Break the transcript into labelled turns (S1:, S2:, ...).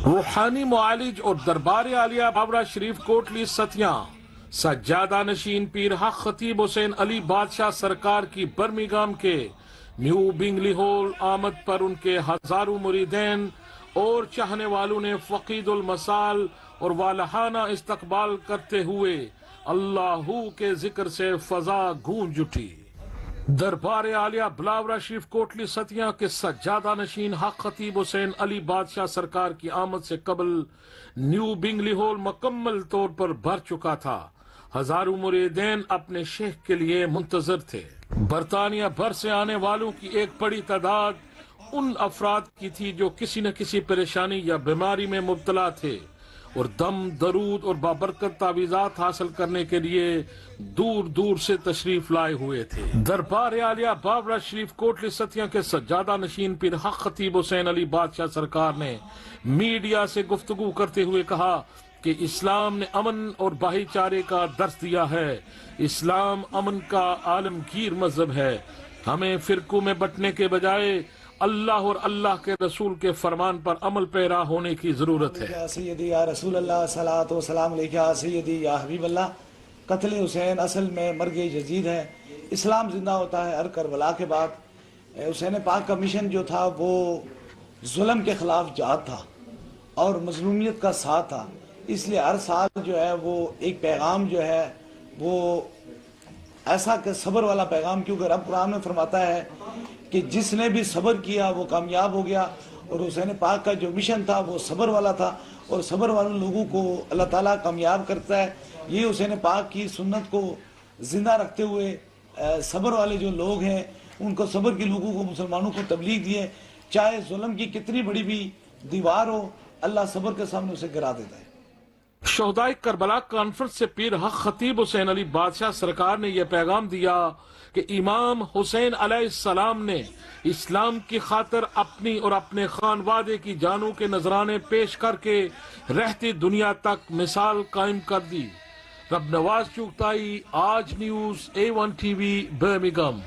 S1: روحانی معالج اور دربار عالیہ بابرا شریف کوٹلی ستیاں سجادہ نشین پیر حق خطیب حسین علی بادشاہ سرکار کی برمنگھم کے نیو بنگلی ہال آمد پر ان کے ہزاروں مریدین اور چاہنے والوں نے فقید المسال اور والہانہ استقبال کرتے ہوئے اللہ کے ذکر سے فضا گونج اٹھی۔ دربار عالیہ بلاورا شریف کوٹلی ستیاں کے سجادہ نشین حق خطیب حسین علی بادشاہ سرکار کی آمد سے قبل نیو بنگلی ہال مکمل طور پر بھر چکا تھا۔ ہزاروں مریدین اپنے شیخ کے لیے منتظر تھے۔ برطانیہ بھر سے آنے والوں کی ایک بڑی تعداد ان افراد کی تھی جو کسی نہ کسی پریشانی یا بیماری میں مبتلا تھے اور دم درود اور بابرکت تعویذات حاصل کرنے کے لیے دور دور سے تشریف لائے ہوئے تھے۔ دربار عالیہ بابرا شریف کوٹلی ستیاں کے سجادہ نشین پیر حق خطیب حسین علی بادشاہ سرکار نے میڈیا سے گفتگو کرتے ہوئے کہا کہ اسلام نے امن اور بھائی چارے کا درس دیا ہے۔ اسلام امن کا عالمگیر مذہب ہے۔ ہمیں فرقوں میں بٹنے کے بجائے اللہ اور اللہ کے رسول کے فرمان پر عمل پیرا ہونے کی ضرورت ہے۔
S2: یا سیدی یا رسول اللہ صلاۃ و سلام علیکہ یا سیدی یا حبیب اللہ۔ قتل حسین اصل میں مرگ جدید ہے۔ اسلام زندہ ہوتا ہے ہر کربلا کے بعد۔ حسین پاک کا مشن جو تھا وہ ظلم کے خلاف جہاد تھا اور مظلومیت کا ساتھ تھا، اس لیے ہر سال جو ہے وہ ایک پیغام جو ہے وہ ایسا کہ صبر والا پیغام، کیونکہ رب قرآن میں فرماتا ہے کہ جس نے بھی صبر کیا وہ کامیاب ہو گیا، اور حسین پاک کا جو مشن تھا وہ صبر والا تھا، اور صبر والے لوگوں کو اللہ تعالیٰ کامیاب کرتا ہے۔ یہ حسین پاک کی سنت کو زندہ رکھتے ہوئے صبر والے جو لوگ ہیں ان کو، صبر کے لوگوں کو، مسلمانوں کو تبلیغ دیے، چاہے ظلم کی کتنی بڑی بھی دیوار ہو، اللہ صبر کے سامنے اسے گرا دیتا ہے۔
S1: شہدائے کربلا کانفرنس سے پیر حق خطیب حسین علی بادشاہ سرکار نے یہ پیغام دیا کہ امام حسین علیہ السلام نے اسلام کی خاطر اپنی اور اپنے خانوادے کی جانوں کے نذرانے پیش کر کے رہتی دنیا تک مثال قائم کر دی۔ رب نواز چغتائی، آج نیوز، A1 TV، برمنگھم۔